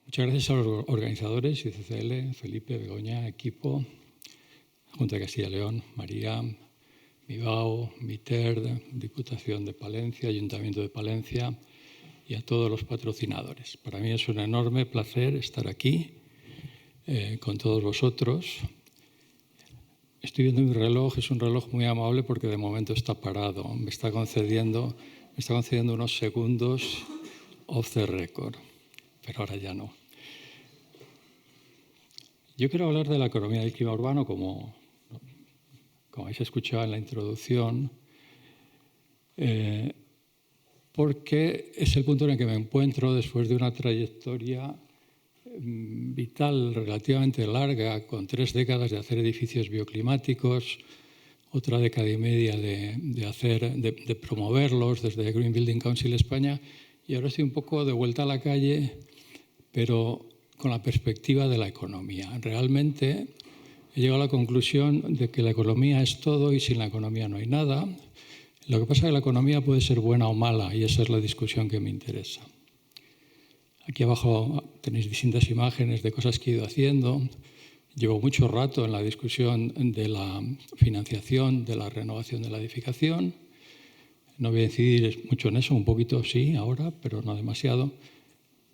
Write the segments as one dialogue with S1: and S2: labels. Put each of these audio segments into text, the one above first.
S1: Muchas gracias a los organizadores, ICCL, Felipe, Begoña, equipo, Junta de Castilla y León, María, Mibao, MITERD, Diputación de Palencia, Ayuntamiento de Palencia y a todos los patrocinadores. Para mí es un enorme placer estar aquí con todos vosotros. Estoy viendo mi reloj, es un reloj muy amable porque de momento está parado. Me está concediendo unos segundos off the record, pero ahora ya no. Yo quiero hablar de la economía del clima urbano, como habéis escuchado en la introducción, porque es el punto en el que me encuentro después de una trayectoria vital relativamente larga, con 3 décadas de hacer edificios bioclimáticos, otra década y media de promoverlos desde Green Building Council España, y ahora estoy un poco de vuelta a la calle, pero con la perspectiva de la economía. Realmente he llegado a la conclusión de que la economía es todo y sin la economía no hay nada. Lo que pasa es que la economía puede ser buena o mala, y esa es la discusión que me interesa. Aquí abajo tenéis distintas imágenes de cosas que he ido haciendo. Llevo mucho rato en la discusión de la financiación, de la renovación de la edificación. No voy a incidir mucho en eso, un poquito sí ahora, pero no demasiado.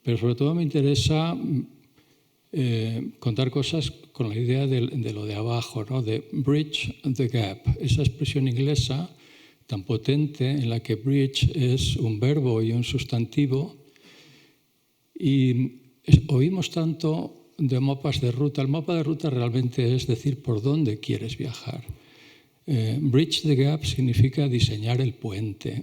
S1: Pero sobre todo me interesa contar cosas con la idea de lo de abajo, ¿no? De bridge the gap, esa expresión inglesa tan potente en la que bridge es un verbo y un sustantivo. Y oímos tanto de mapas de ruta. El mapa de ruta realmente es decir por dónde quieres viajar. Bridge the gap significa diseñar el puente.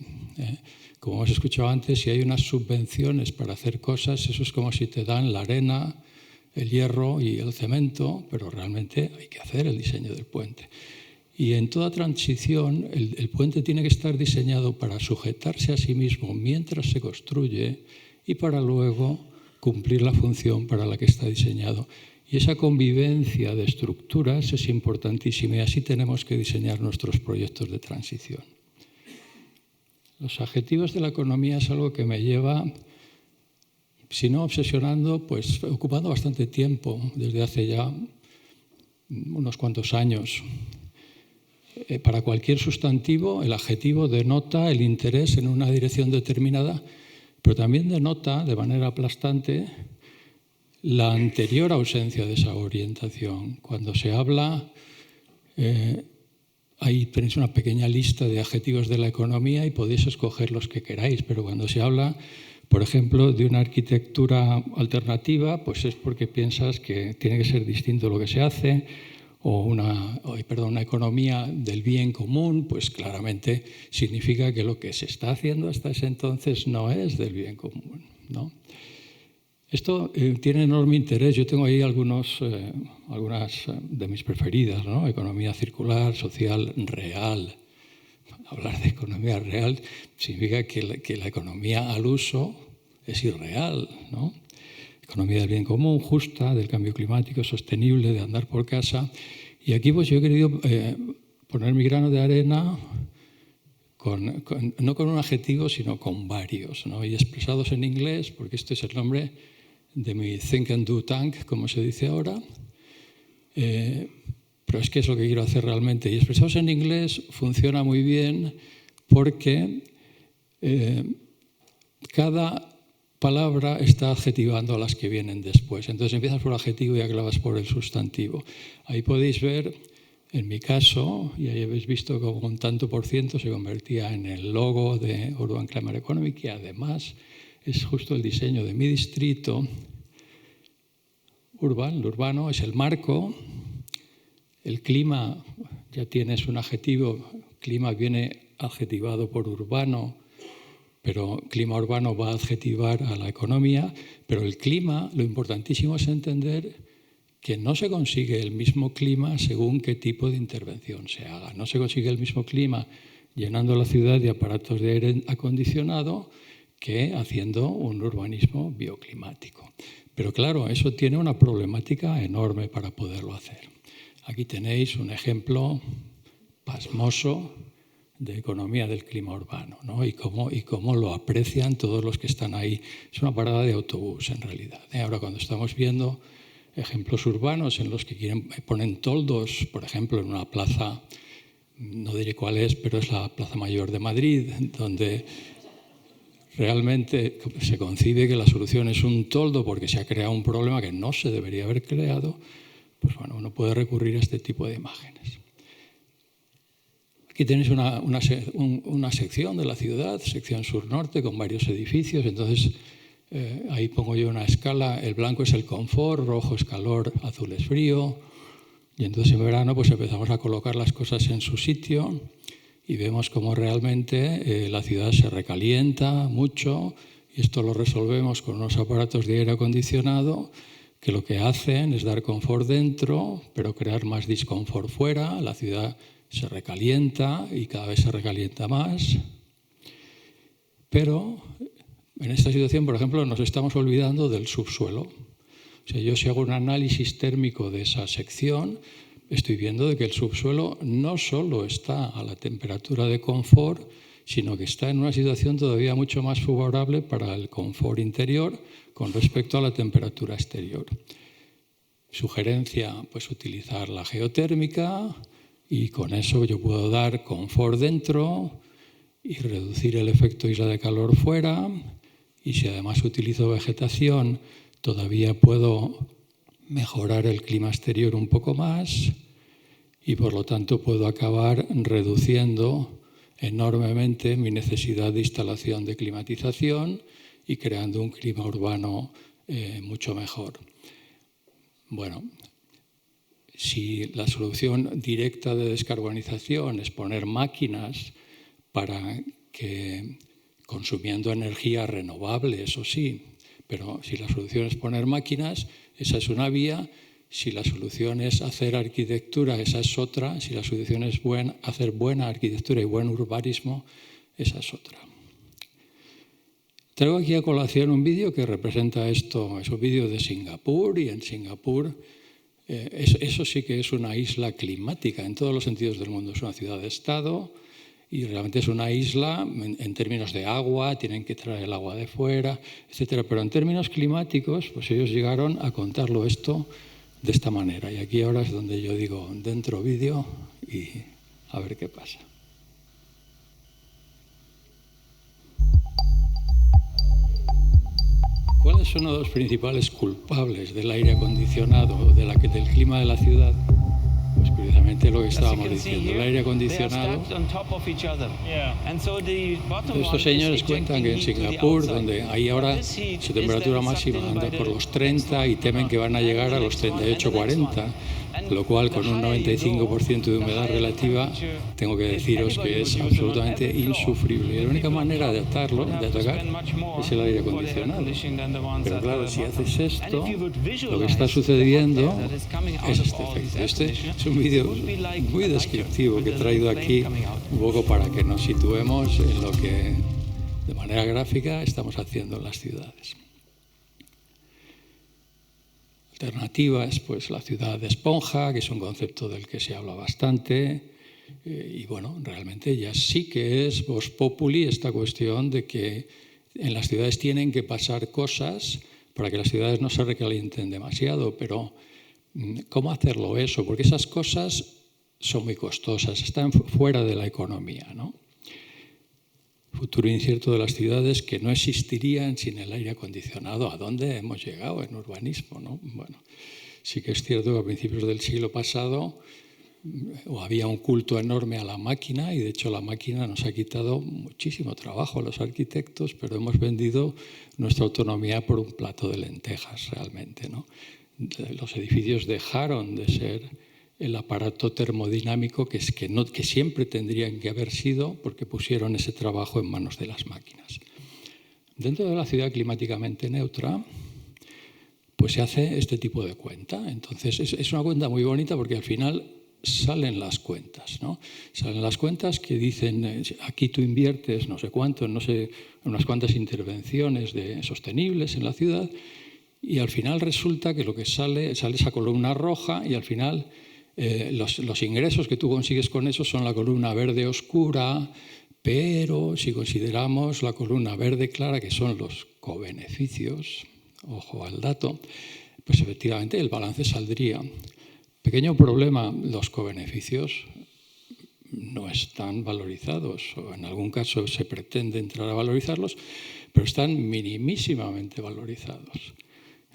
S1: Como hemos escuchado antes, si hay unas subvenciones para hacer cosas, eso es como si te dan la arena, el hierro y el cemento, pero realmente hay que hacer el diseño del puente. Y en toda transición, el puente tiene que estar diseñado para sujetarse a sí mismo mientras se construye y para luego cumplir la función para la que está diseñado. Y esa convivencia de estructuras es importantísima y así tenemos que diseñar nuestros proyectos de transición. Los adjetivos de la economía es algo que me lleva, si no obsesionando, pues ocupando bastante tiempo, desde hace ya unos cuantos años. Para cualquier sustantivo, el adjetivo denota el interés en una dirección determinada, pero también denota, de manera aplastante, la anterior ausencia de esa orientación. Cuando se habla, ahí tenéis una pequeña lista de adjetivos de la economía y podéis escoger los que queráis, pero cuando se habla, por ejemplo, de una arquitectura alternativa, pues es porque piensas que tiene que ser distinto lo que se hace, o una economía del bien común, pues claramente significa que lo que se está haciendo hasta ese entonces no es del bien común, ¿no? Esto tiene enorme interés. Yo tengo ahí algunas de mis preferidas, ¿no? Economía circular, social, real. Hablar de economía real significa que la economía al uso es irreal, ¿no? Economía del bien común, justa, del cambio climático, sostenible, de andar por casa. Y aquí pues yo he querido poner mi grano de arena no con un adjetivo, sino con varios, ¿no? Y expresados en inglés, porque este es el nombre de mi Think and Do Tank, como se dice ahora. Pero es que es lo que quiero hacer realmente. Y expresados en inglés funciona muy bien porque cada palabra está adjetivando a las que vienen después. Entonces empiezas por el adjetivo y acabas por el sustantivo. Ahí podéis ver, en mi caso, y ahí habéis visto como un tanto por ciento se convertía en el logo de Urban Climate Economy, que además es justo el diseño de mi distrito. Urban, lo urbano, es el marco. El clima, ya tienes un adjetivo, clima viene adjetivado por urbano, pero clima urbano va a adjetivar a la economía, pero el clima, lo importantísimo es entender que no se consigue el mismo clima según qué tipo de intervención se haga. No se consigue el mismo clima llenando la ciudad de aparatos de aire acondicionado que haciendo un urbanismo bioclimático. Pero claro, eso tiene una problemática enorme para poderlo hacer. Aquí tenéis un ejemplo pasmoso de economía del clima urbano, ¿no? y cómo lo aprecian todos los que están ahí. Es una parada de autobús, en realidad. Ahora, cuando estamos viendo ejemplos urbanos en los que ponen toldos, por ejemplo, en una plaza, no diré cuál es, pero es la Plaza Mayor de Madrid, donde realmente se concibe que la solución es un toldo porque se ha creado un problema que no se debería haber creado, pues bueno, uno puede recurrir a este tipo de imágenes. Aquí tenéis una sección de la ciudad, sección sur-norte, con varios edificios. Entonces, ahí pongo yo una escala. El blanco es el confort, rojo es calor, azul es frío. Y entonces en verano pues empezamos a colocar las cosas en su sitio y vemos cómo realmente la ciudad se recalienta mucho. Y esto lo resolvemos con unos aparatos de aire acondicionado que lo que hacen es dar confort dentro, pero crear más disconfort fuera. La ciudad se recalienta y cada vez se recalienta más. Pero en esta situación, por ejemplo, nos estamos olvidando del subsuelo. O sea, yo si hago un análisis térmico de esa sección, estoy viendo de que el subsuelo no solo está a la temperatura de confort, sino que está en una situación todavía mucho más favorable para el confort interior con respecto a la temperatura exterior. Sugerencia, pues utilizar la geotérmica, y con eso yo puedo dar confort dentro y reducir el efecto isla de calor fuera. Y si además utilizo vegetación, todavía puedo mejorar el clima exterior un poco más y por lo tanto puedo acabar reduciendo enormemente mi necesidad de instalación de climatización y creando un clima urbano mucho mejor. Bueno, si la solución directa de descarbonización es poner máquinas para que, consumiendo energía renovable, eso sí, pero si la solución es poner máquinas, esa es una vía. Si la solución es hacer arquitectura, esa es otra. Si la solución es hacer buena arquitectura y buen urbanismo, esa es otra. Traigo aquí a colación un vídeo que representa esto. Es un vídeo de Singapur, y en Singapur eso sí que es una isla climática en todos los sentidos del mundo. Es una ciudad-estado y realmente es una isla en términos de agua, tienen que traer el agua de fuera, etcétera. Pero en términos climáticos, pues ellos llegaron a contarlo esto de esta manera. Y aquí ahora es donde yo digo, dentro vídeo y a ver qué pasa. ¿Cuál es uno de los principales culpables del aire acondicionado, del clima de la ciudad? Pues curiosamente lo que estábamos diciendo, el aire acondicionado. Estos señores cuentan que en Singapur, donde ahí ahora su temperatura máxima anda por los 30 y temen que van a llegar a los 38, 40, lo cual con un 95% de humedad relativa, tengo que deciros que es absolutamente insufrible. Y la única manera de atacar, es el aire acondicionado. Pero claro, si haces esto, lo que está sucediendo es este efecto. Este es un vídeo muy descriptivo que he traído aquí un poco para que nos situemos en lo que de manera gráfica estamos haciendo en las ciudades. Alternativas, pues la ciudad de esponja, que es un concepto del que se habla bastante, y bueno, realmente ya sí que es vox populi esta cuestión de que en las ciudades tienen que pasar cosas para que las ciudades no se recalienten demasiado, pero ¿cómo hacerlo eso? Porque esas cosas son muy costosas, están fuera de la economía, ¿no? Futuro incierto de las ciudades que no existirían sin el aire acondicionado. ¿A dónde hemos llegado en urbanismo, no? Bueno, sí que es cierto que a principios del siglo pasado había un culto enorme a la máquina y de hecho la máquina nos ha quitado muchísimo trabajo a los arquitectos, pero hemos vendido nuestra autonomía por un plato de lentejas realmente, ¿no? Los edificios dejaron de ser el aparato termodinámico que siempre tendrían que haber sido porque pusieron ese trabajo en manos de las máquinas. Dentro de la ciudad climáticamente neutra, pues se hace este tipo de cuenta. Entonces es una cuenta muy bonita porque al final salen las cuentas, ¿no? Salen las cuentas que dicen, aquí tú inviertes no sé cuánto, no sé, unas cuantas intervenciones sostenibles en la ciudad y al final resulta que lo que sale esa columna roja y al final Los ingresos que tú consigues con eso son la columna verde oscura, pero si consideramos la columna verde clara, que son los cobeneficios, ojo al dato, pues efectivamente el balance saldría. Pequeño problema, los cobeneficios no están valorizados, o en algún caso se pretende entrar a valorizarlos, pero están minimísimamente valorizados.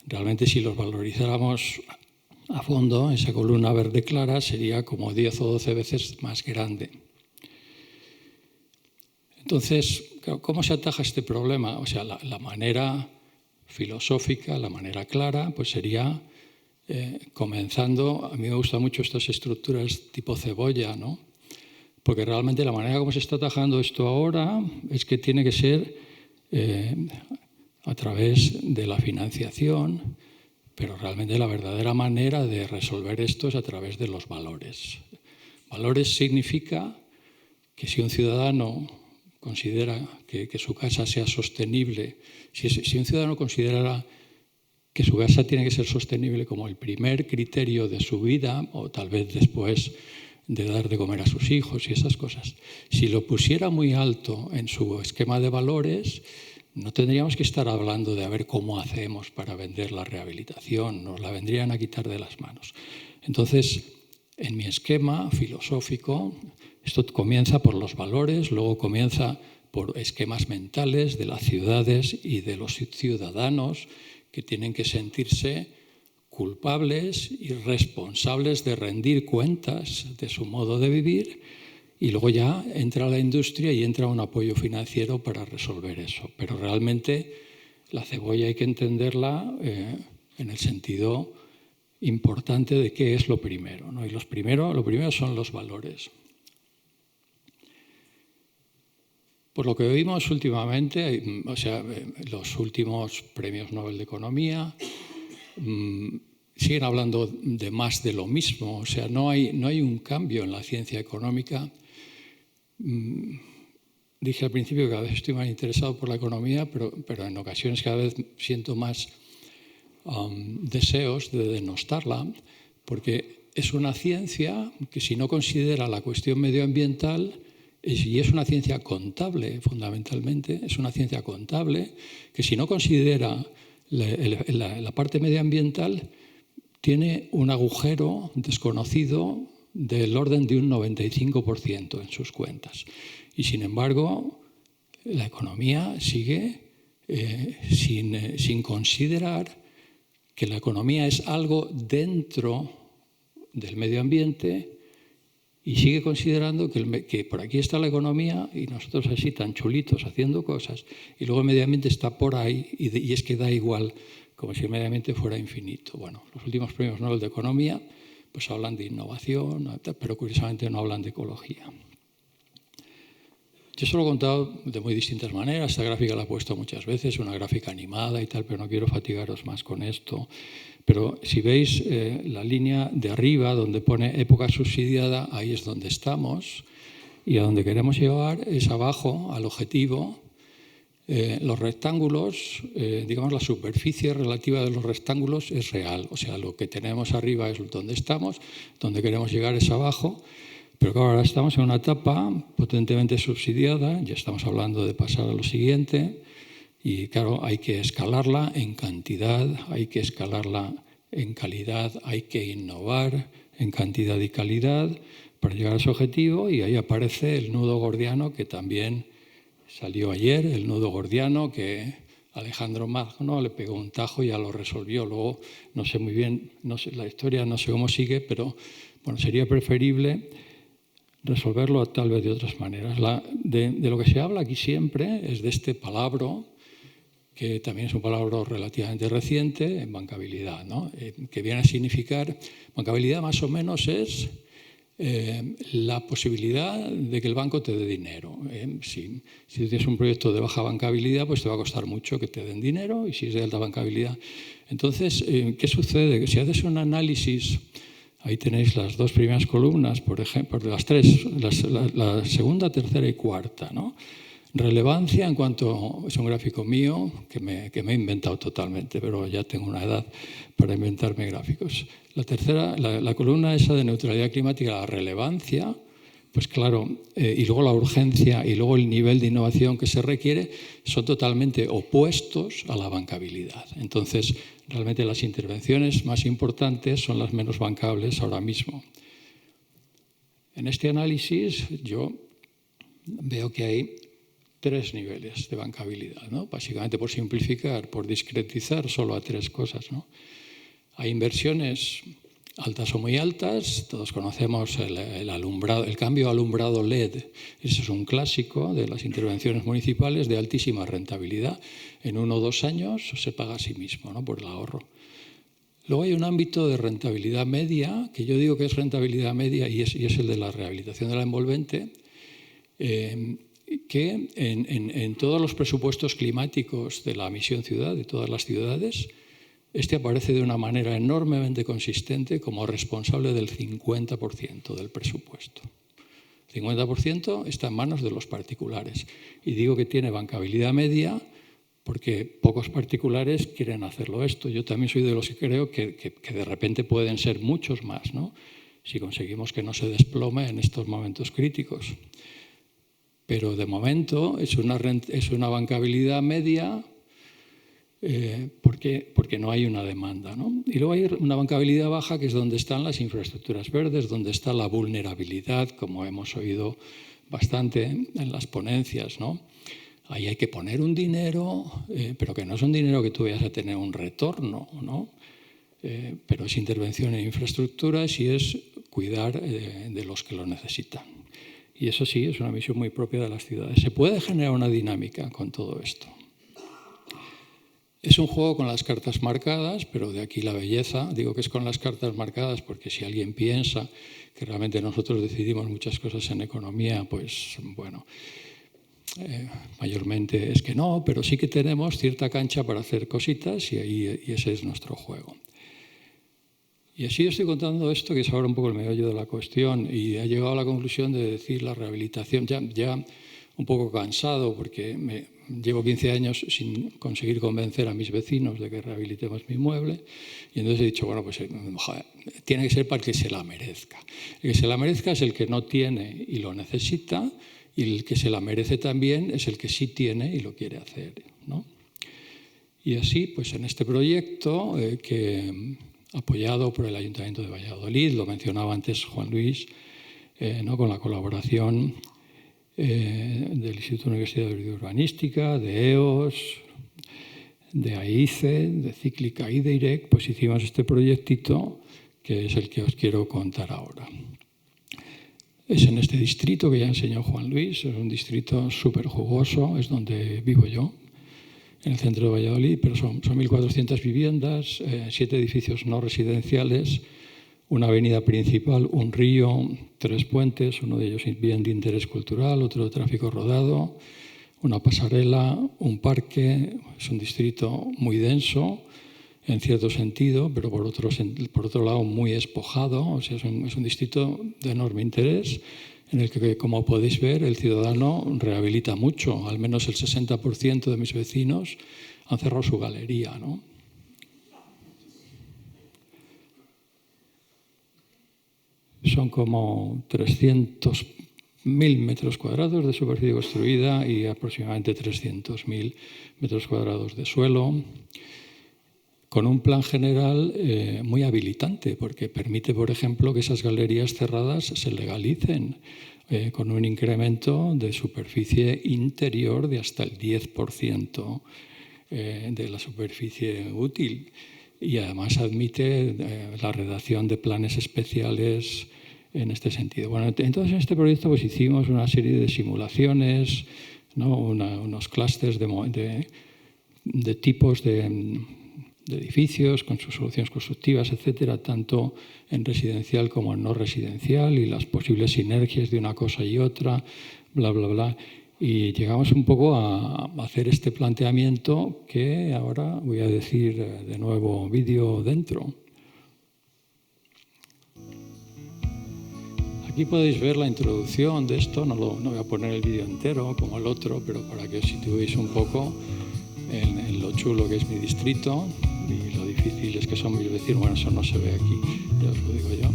S1: Realmente, si los valorizáramos a fondo, esa columna verde clara sería como 10 o 12 veces más grande. Entonces, ¿cómo se ataja este problema? O sea, la manera filosófica, la manera clara, pues sería comenzando. A mí me gustan mucho estas estructuras tipo cebolla, ¿no? Porque realmente la manera como se está atajando esto ahora es que tiene que ser a través de la financiación, pero realmente la verdadera manera de resolver esto es a través de los valores. Valores significa que si un ciudadano considera que su casa sea sostenible, si un ciudadano considera que su casa tiene que ser sostenible como el primer criterio de su vida, o tal vez después de dar de comer a sus hijos y esas cosas, si lo pusiera muy alto en su esquema de valores, no tendríamos que estar hablando de a ver cómo hacemos para vender la rehabilitación, nos la vendrían a quitar de las manos. Entonces, en mi esquema filosófico, esto comienza por los valores, luego comienza por esquemas mentales de las ciudades y de los ciudadanos que tienen que sentirse culpables y responsables de rendir cuentas de su modo de vivir, y luego ya entra la industria y entra un apoyo financiero para resolver eso. Pero realmente la cebolla hay que entenderla en el sentido importante de qué es lo primero, ¿no? Y lo primero son los valores. Por lo que vimos últimamente, o sea, los últimos premios Nobel de Economía siguen hablando de más de lo mismo. O sea, no hay un cambio en la ciencia económica. Dije al principio que cada vez estoy más interesado por la economía, pero en ocasiones cada vez siento más deseos de denostarla, porque es una ciencia que, si no considera la cuestión medioambiental, y es una ciencia contable fundamentalmente, es una ciencia contable que, si no considera la parte medioambiental, tiene un agujero desconocido del orden de un 95% en sus cuentas. Y sin embargo, la economía sigue sin considerar que la economía es algo dentro del medio ambiente, y sigue considerando que por aquí está la economía y nosotros así tan chulitos haciendo cosas, y luego el medio ambiente está por ahí y es que da igual, como si el medio ambiente fuera infinito. Bueno, los últimos premios Nobel de Economía pues hablan de innovación, pero curiosamente no hablan de ecología. Yo se lo he contado de muy distintas maneras. Esta gráfica la he puesto muchas veces, una gráfica animada y tal, pero no quiero fatigaros más con esto. Pero si veis la línea de arriba donde pone época subsidiada, ahí es donde estamos, y a donde queremos llegar es abajo, al objetivo. Los rectángulos, digamos, la superficie relativa de los rectángulos es real. O sea, lo que tenemos arriba es donde estamos, donde queremos llegar es abajo. Pero claro, ahora estamos en una etapa potentemente subsidiada, ya estamos hablando de pasar a lo siguiente, y claro, hay que escalarla en cantidad, hay que escalarla en calidad, hay que innovar en cantidad y calidad para llegar a ese objetivo, y ahí aparece el nudo gordiano que también salió ayer, el nudo gordiano que Alejandro Magno le pegó un tajo y ya lo resolvió. Luego, no sé muy bien, no sé, la historia no sé cómo sigue, pero bueno, sería preferible resolverlo tal vez de otras maneras. De lo que se habla aquí siempre es de este palabra, que también es un palabra relativamente reciente, en bancabilidad, ¿no? Que viene a significar, bancabilidad más o menos es la posibilidad de que el banco te dé dinero. Si tienes un proyecto de baja bancabilidad, pues te va a costar mucho que te den dinero, y si es de alta bancabilidad. Entonces, ¿qué sucede? Que si haces un análisis, ahí tenéis las dos primeras columnas, por ejemplo, las tres, la segunda, tercera y cuarta, ¿no? Relevancia en cuanto, es un gráfico mío que me he inventado totalmente, pero ya tengo una edad para inventarme gráficos. La tercera, la columna esa de neutralidad climática, la relevancia, pues claro, y luego la urgencia y luego el nivel de innovación que se requiere son totalmente opuestos a la bancabilidad. Entonces, realmente las intervenciones más importantes son las menos bancables ahora mismo. En este análisis yo veo que hay 3 niveles de bancabilidad, ¿no? Básicamente, por simplificar, por discretizar solo a 3 cosas, ¿no? Hay inversiones altas o muy altas. Todos conocemos el cambio alumbrado LED. Ese es un clásico de las intervenciones municipales de altísima rentabilidad. En 1 o 2 años se paga a sí mismo, ¿no? Por el ahorro. Luego hay un ámbito de rentabilidad media, que yo digo que es rentabilidad media y es el de la rehabilitación de la envolvente, que en todos los presupuestos climáticos de la misión ciudad, de todas las ciudades, este aparece de una manera enormemente consistente como responsable del 50% del presupuesto. El 50% está en manos de los particulares. Y digo que tiene bancabilidad media porque pocos particulares quieren hacerlo esto. Yo también soy de los que creo que de repente pueden ser muchos más, ¿no? Si conseguimos que no se desplome en estos momentos críticos. Pero de momento es una bancabilidad media porque no hay una demanda, ¿no? Y luego hay una bancabilidad baja, que es donde están las infraestructuras verdes, donde está la vulnerabilidad, como hemos oído bastante en las ponencias, ¿no? Ahí hay que poner un dinero, pero que no es un dinero que tú vayas a tener un retorno, ¿no? Pero es intervención en infraestructuras y es cuidar de los que lo necesitan. Y eso sí, es una misión muy propia de las ciudades. Se puede generar una dinámica con todo esto. Es un juego con las cartas marcadas, pero de aquí la belleza. Digo que es con las cartas marcadas porque si alguien piensa que realmente nosotros decidimos muchas cosas en economía, pues bueno, mayormente es que no, pero sí que tenemos cierta cancha para hacer cositas y ese es nuestro juego. Y así estoy contando esto, que es ahora un poco el meollo de la cuestión, y he llegado a la conclusión de decir la rehabilitación, ya un poco cansado, porque llevo 15 años sin conseguir convencer a mis vecinos de que rehabilitemos mi inmueble, y entonces he dicho, bueno, pues joder, tiene que ser para el que se la merezca. El que se la merezca es el que no tiene y lo necesita, y el que se la merece también es el que sí tiene y lo quiere hacer, ¿no? Y así, pues en este proyecto apoyado por el Ayuntamiento de Valladolid, lo mencionaba antes Juan Luis, ¿no? Con la colaboración del Instituto Universitario de Urbanística, de EOS, de AICE, de Cíclica y de IREC, pues hicimos este proyectito que es el que os quiero contar ahora. Es en este distrito que ya enseñó Juan Luis, es un distrito súper jugoso, es donde vivo yo, en el centro de Valladolid, pero son 1.400 viviendas, 7 edificios no residenciales, una avenida principal, un río, 3 puentes, uno de ellos bien de interés cultural, otro de tráfico rodado, una pasarela, un parque. Es un distrito muy denso, en cierto sentido, pero por otro lado muy espojado. O sea, es un distrito de enorme interés, en el que, como podéis ver, el ciudadano rehabilita mucho. Al menos el 60% de mis vecinos han cerrado su galería, ¿no? Son como 300.000 metros cuadrados de superficie construida y aproximadamente 300.000 metros cuadrados de suelo, con un plan general muy habilitante, porque permite, por ejemplo, que esas galerías cerradas se legalicen con un incremento de superficie interior de hasta el 10% de la superficie útil. Y además admite la redacción de planes especiales en este sentido. Bueno, entonces en este proyecto pues hicimos una serie de simulaciones, ¿no? Unos clústeres de tipos de edificios con sus soluciones constructivas, etcétera, tanto en residencial como en no residencial, y las posibles sinergias de una cosa y otra, bla, bla, bla. Y llegamos un poco a hacer este planteamiento que ahora voy a decir de nuevo vídeo dentro. Aquí podéis ver la introducción de esto, no voy a poner el vídeo entero como el otro, pero para que os situéis un poco en lo chulo que es mi distrito y lo difíciles que son mis vecinos. Bueno, eso no se ve aquí, ya os lo digo yo.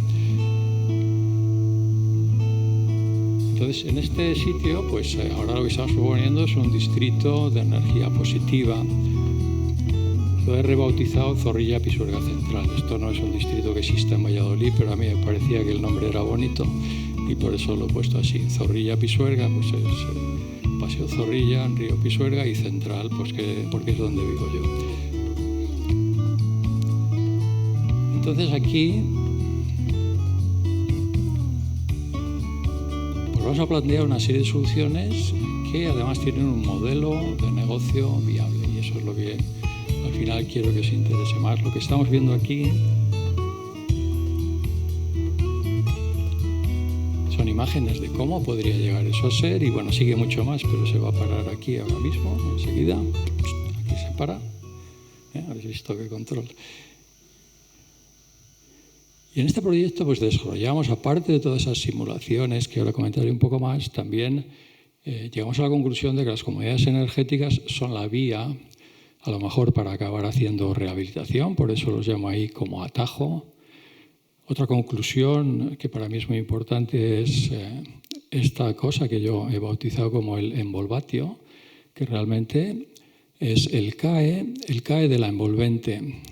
S1: Entonces, en este sitio, pues ahora lo que estamos proponiendo es un distrito de energía positiva. Lo he rebautizado Zorrilla Pisuerga Central. Esto no es un distrito que exista en Valladolid, pero a mí me parecía que el nombre era bonito y por eso lo he puesto así. Zorrilla Pisuerga, pues es Paseo Zorrilla, Río Pisuerga, y Central, pues porque es donde vivo yo. Entonces aquí pues vamos a plantear una serie de soluciones que además tienen un modelo de negocio viable, y eso es lo que al final quiero que os interese más. Lo que estamos viendo aquí son imágenes de cómo podría llegar eso a ser, y bueno, sigue mucho más, pero se va a parar aquí ahora mismo, enseguida. Aquí se para. Habéis visto qué control. Y en este proyecto pues desarrollamos, aparte de todas esas simulaciones que ahora comentaré un poco más, también llegamos a la conclusión de que las comunidades energéticas son la vía, a lo mejor, para acabar haciendo rehabilitación, por eso los llamo ahí como atajo. Otra conclusión que para mí es muy importante es esta cosa que yo he bautizado como el envolvatio, que realmente es el CAE de la envolvente.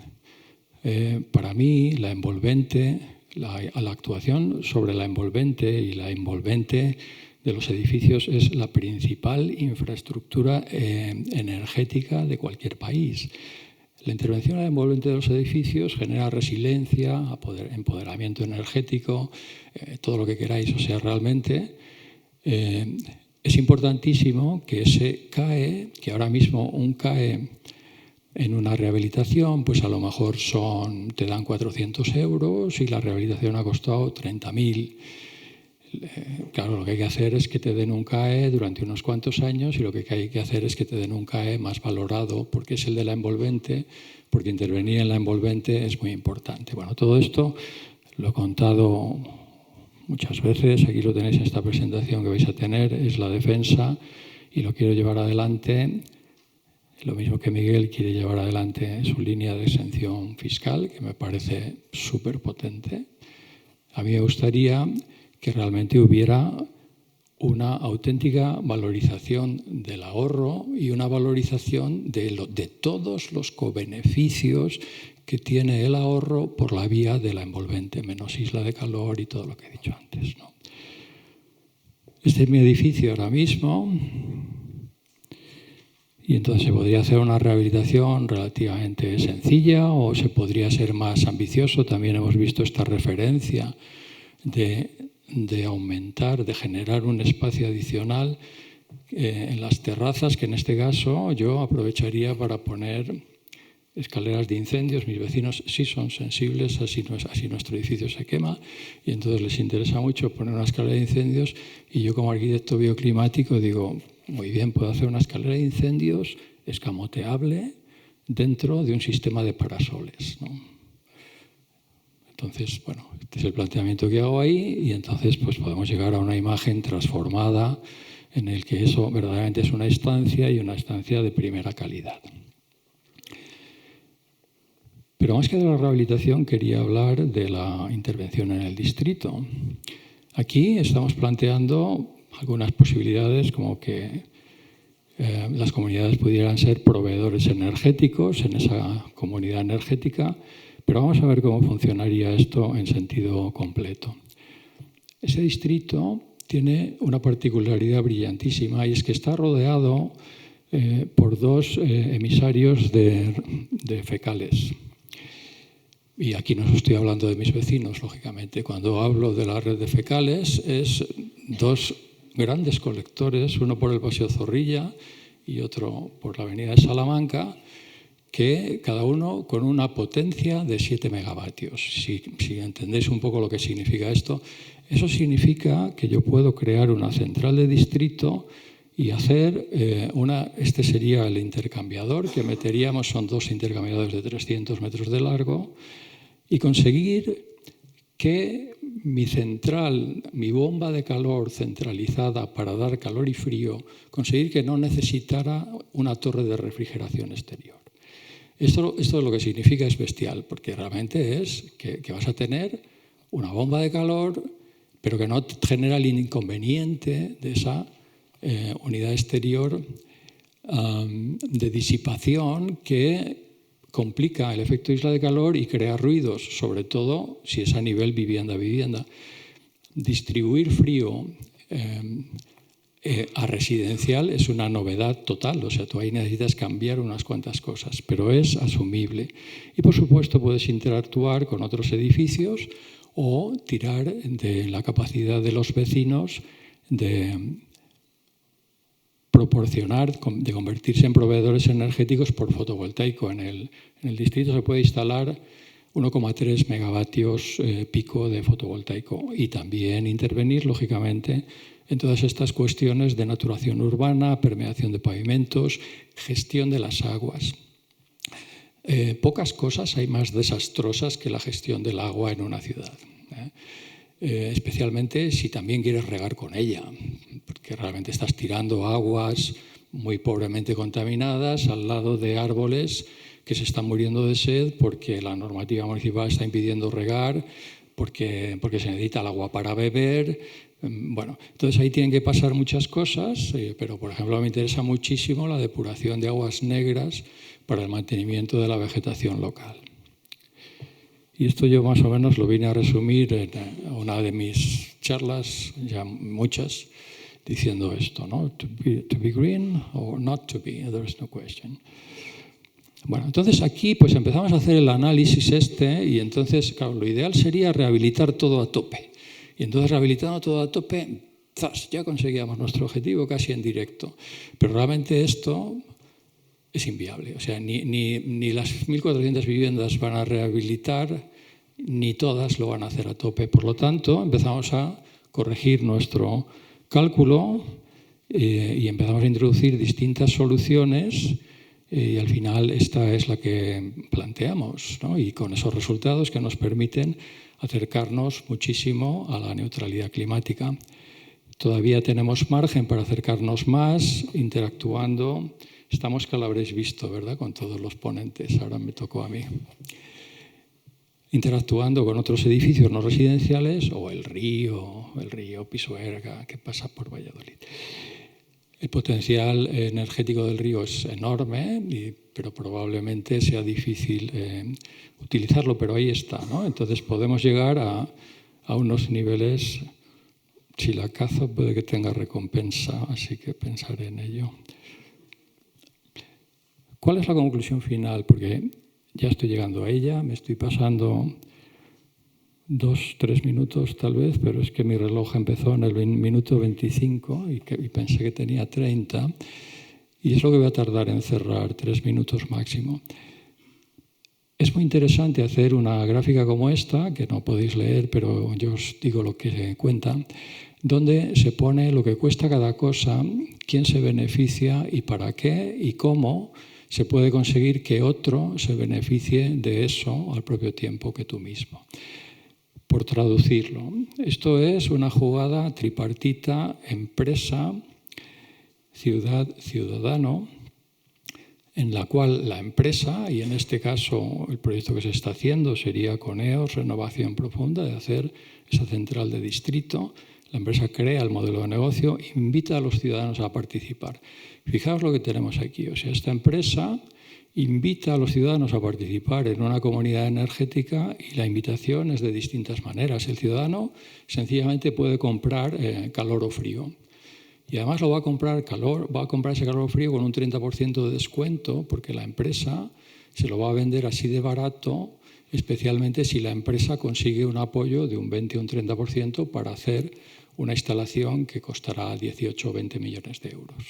S1: Para mí, la envolvente, la actuación sobre la envolvente y la envolvente de los edificios es la principal infraestructura energética de cualquier país. La intervención en la envolvente de los edificios genera resiliencia, empoderamiento energético, todo lo que queráis. O sea, realmente es importantísimo que ese CAE, que ahora mismo un CAE en una rehabilitación, pues a lo mejor te dan 400 euros y la rehabilitación ha costado 30.000. Claro, lo que hay que hacer es que te den un CAE durante unos cuantos años, y lo que hay que hacer es que te den un CAE más valorado, porque es el de la envolvente, porque intervenir en la envolvente es muy importante. Bueno, todo esto lo he contado muchas veces, aquí lo tenéis en esta presentación que vais a tener, es la defensa, y lo quiero llevar adelante. Lo mismo que Miguel quiere llevar adelante su línea de exención fiscal, que me parece súper potente. A mí me gustaría que realmente hubiera una auténtica valorización del ahorro y una valorización de todos los cobeneficios que tiene el ahorro por la vía de la envolvente, menos isla de calor y todo lo que he dicho antes, ¿no? Este es mi edificio ahora mismo, y entonces se podría hacer una rehabilitación relativamente sencilla, o se podría ser más ambicioso. También hemos visto esta referencia de aumentar, de generar un espacio adicional en las terrazas, que en este caso yo aprovecharía para poner escaleras de incendios. Mis vecinos sí son sensibles, así nuestro edificio se quema, y entonces les interesa mucho poner una escalera de incendios, y yo como arquitecto bioclimático digo, muy bien, puedo hacer una escalera de incendios escamoteable dentro de un sistema de parasoles, ¿no? Entonces, bueno, este es el planteamiento que hago ahí, y entonces pues podemos llegar a una imagen transformada en el que eso verdaderamente es una estancia, y una estancia de primera calidad. Pero más que de la rehabilitación, quería hablar de la intervención en el distrito. Aquí estamos planteando algunas posibilidades, como que las comunidades pudieran ser proveedores energéticos en esa comunidad energética, pero vamos a ver cómo funcionaría esto en sentido completo. Ese distrito tiene una particularidad brillantísima, y es que está rodeado por dos emisarios de fecales. Y aquí no os estoy hablando de mis vecinos, lógicamente. Cuando hablo de la red de fecales, es dos grandes colectores, uno por el Paseo Zorrilla y otro por la avenida de Salamanca, que cada uno con una potencia de 7 megavatios. Si entendéis un poco lo que significa esto, eso significa que yo puedo crear una central de distrito y hacer este sería el intercambiador que meteríamos, son dos intercambiadores de 300 metros de largo, y conseguir que mi central, mi bomba de calor centralizada para dar calor y frío, conseguir que no necesitara una torre de refrigeración exterior. Esto lo que significa es bestial, porque realmente es que vas a tener una bomba de calor, pero que no genera el inconveniente de esa unidad exterior de disipación que complica el efecto isla de calor y crea ruidos, sobre todo si es a nivel vivienda a vivienda. Distribuir frío a residencial es una novedad total, o sea, tú ahí necesitas cambiar unas cuantas cosas, pero es asumible. Y por supuesto puedes interactuar con otros edificios o tirar de la capacidad de los vecinos de proporcionar, de convertirse en proveedores energéticos por fotovoltaico. En el distrito se puede instalar 1,3 megavatios pico de fotovoltaico y también intervenir, lógicamente, en todas estas cuestiones de naturación urbana, permeación de pavimentos, gestión de las aguas. Pocas cosas hay más desastrosas que la gestión del agua en una ciudad, especialmente si también quieres regar con ella, porque realmente estás tirando aguas muy pobremente contaminadas al lado de árboles que se están muriendo de sed porque la normativa municipal está impidiendo regar, porque se necesita el agua para beber. Bueno, entonces ahí tienen que pasar muchas cosas, pero por ejemplo me interesa muchísimo la depuración de aguas negras para el mantenimiento de la vegetación local. Y esto yo más o menos lo vine a resumir en una de mis charlas, ya muchas, diciendo esto, ¿no? To be green or not to be, there is no question. Bueno, entonces aquí pues empezamos a hacer el análisis y entonces, claro, lo ideal sería rehabilitar todo a tope. Y entonces rehabilitando todo a tope, ¡zas!, ya conseguíamos nuestro objetivo casi en directo. Pero realmente esto es inviable. O sea, ni las 1.400 viviendas van a rehabilitar, ni todas lo van a hacer a tope. Por lo tanto, empezamos a corregir nuestro cálculo y empezamos a introducir distintas soluciones y al final esta es la que planteamos, ¿no? Y con esos resultados que nos permiten acercarnos muchísimo a la neutralidad climática. Todavía tenemos margen para acercarnos más, interactuando. Estamos, que lo habréis visto, ¿verdad?, con todos los ponentes. Ahora me tocó a mí. Interactuando con otros edificios no residenciales o el río Pisuerga, que pasa por Valladolid. El potencial energético del río es enorme, pero probablemente sea difícil utilizarlo, pero ahí está, ¿no? Entonces podemos llegar a unos niveles. Si la cazo puede que tenga recompensa, así que pensaré en ello. ¿Cuál es la conclusión final? Porque ya estoy llegando a ella, me estoy pasando 2-3 minutos tal vez, pero es que mi reloj empezó en el minuto 25 y pensé que tenía 30, y es lo que voy a tardar en cerrar, 3 minutos máximo. Es muy interesante hacer una gráfica como esta, que no podéis leer, pero yo os digo lo que cuenta, donde se pone lo que cuesta cada cosa, quién se beneficia y para qué y cómo se puede conseguir que otro se beneficie de eso al propio tiempo que tú mismo. Por traducirlo, esto es una jugada tripartita empresa, ciudad, ciudadano, en la cual la empresa, y en este caso el proyecto que se está haciendo sería con EOS, Renovación Profunda, de hacer esa central de distrito. La empresa crea el modelo de negocio, invita a los ciudadanos a participar. Fijaos lo que tenemos aquí. O sea, esta empresa invita a los ciudadanos a participar en una comunidad energética y la invitación es de distintas maneras. El ciudadano sencillamente puede comprar calor o frío. Y además va a comprar ese calor o frío con un 30% de descuento, porque la empresa se lo va a vender así de barato, especialmente si la empresa consigue un apoyo de un 20 o un 30% para hacer una instalación que costará 18 o 20 millones de euros.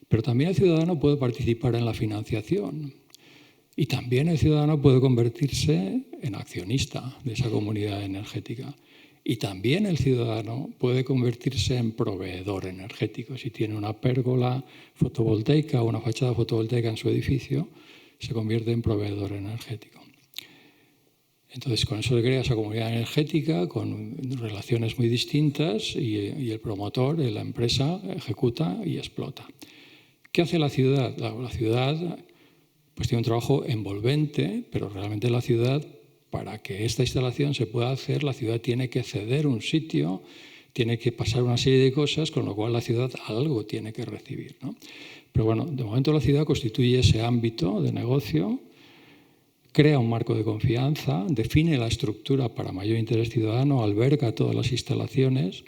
S1: Pero también el ciudadano puede participar en la financiación y también el ciudadano puede convertirse en accionista de esa comunidad energética. Y también el ciudadano puede convertirse en proveedor energético. Si tiene una pérgola fotovoltaica o una fachada fotovoltaica en su edificio, se convierte en proveedor energético. Entonces, con eso se crea esa comunidad energética con relaciones muy distintas y el promotor, la empresa, ejecuta y explota. ¿Qué hace la ciudad? La ciudad pues tiene un trabajo envolvente, pero realmente la ciudad, para que esta instalación se pueda hacer, la ciudad tiene que ceder un sitio, tiene que pasar una serie de cosas, con lo cual la ciudad algo tiene que recibir, ¿no? Pero bueno, de momento la ciudad constituye ese ámbito de negocio, crea un marco de confianza, define la estructura para mayor interés ciudadano, alberga todas las instalaciones,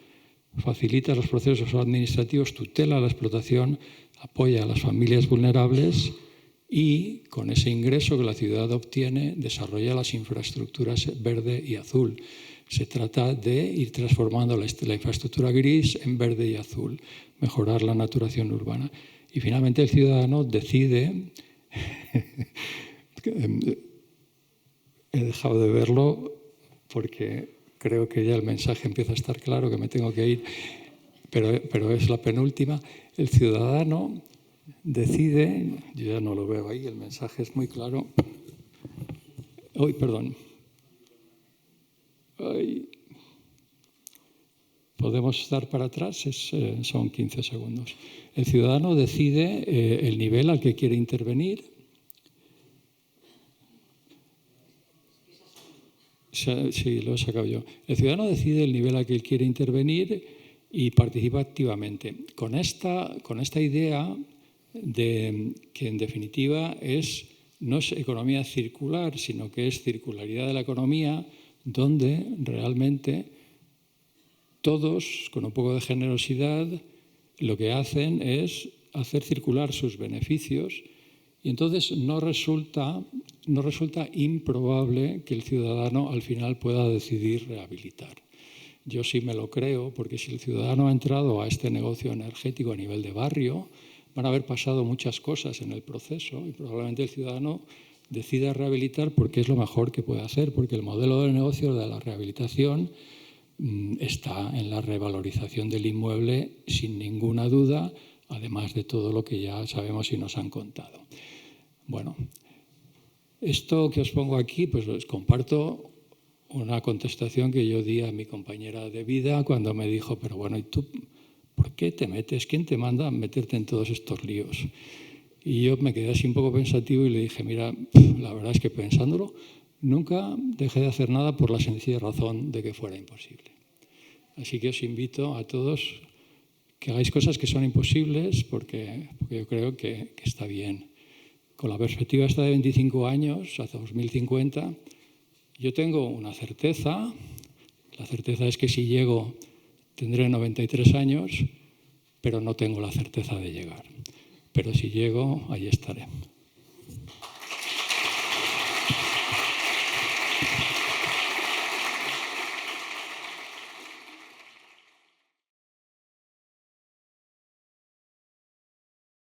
S1: facilita los procesos administrativos, tutela la explotación, apoya a las familias vulnerables y con ese ingreso que la ciudad obtiene desarrolla las infraestructuras verde y azul. Se trata de ir transformando la infraestructura gris en verde y azul, mejorar la naturación urbana. Y finalmente el ciudadano decide, he dejado de verlo porque creo que ya el mensaje empieza a estar claro, que me tengo que ir, pero es la penúltima. El ciudadano decide, yo ya no lo veo ahí, el mensaje es muy claro. Perdón. Podemos dar para atrás, son 15 segundos. El ciudadano decide el nivel al que quiere intervenir. Sí, lo he sacado yo. El ciudadano decide el nivel al que quiere intervenir y participa activamente. Con esta idea de que en definitiva no es economía circular, sino que es circularidad de la economía, donde realmente todos, con un poco de generosidad, lo que hacen es hacer circular sus beneficios y entonces no resulta improbable que el ciudadano al final pueda decidir rehabilitar. Yo sí me lo creo, porque si el ciudadano ha entrado a este negocio energético a nivel de barrio, van a haber pasado muchas cosas en el proceso y probablemente el ciudadano decida rehabilitar porque es lo mejor que puede hacer, porque el modelo de negocio de la rehabilitación está en la revalorización del inmueble sin ninguna duda, además de todo lo que ya sabemos y nos han contado. Bueno, esto que os pongo aquí, pues os comparto una contestación que yo di a mi compañera de vida cuando me dijo, pero bueno, ¿y tú por qué te metes? ¿Quién te manda a meterte en todos estos líos? Y yo me quedé así un poco pensativo y le dije, mira, la verdad es que pensándolo, nunca dejé de hacer nada por la sencilla razón de que fuera imposible. Así que os invito a todos que hagáis cosas que son imposibles porque yo creo que está bien. Con la perspectiva esta de 25 años, hasta 2050, yo tengo una certeza. La certeza es que si llego tendré 93 años, pero no tengo la certeza de llegar. Pero si llego, ahí estaré.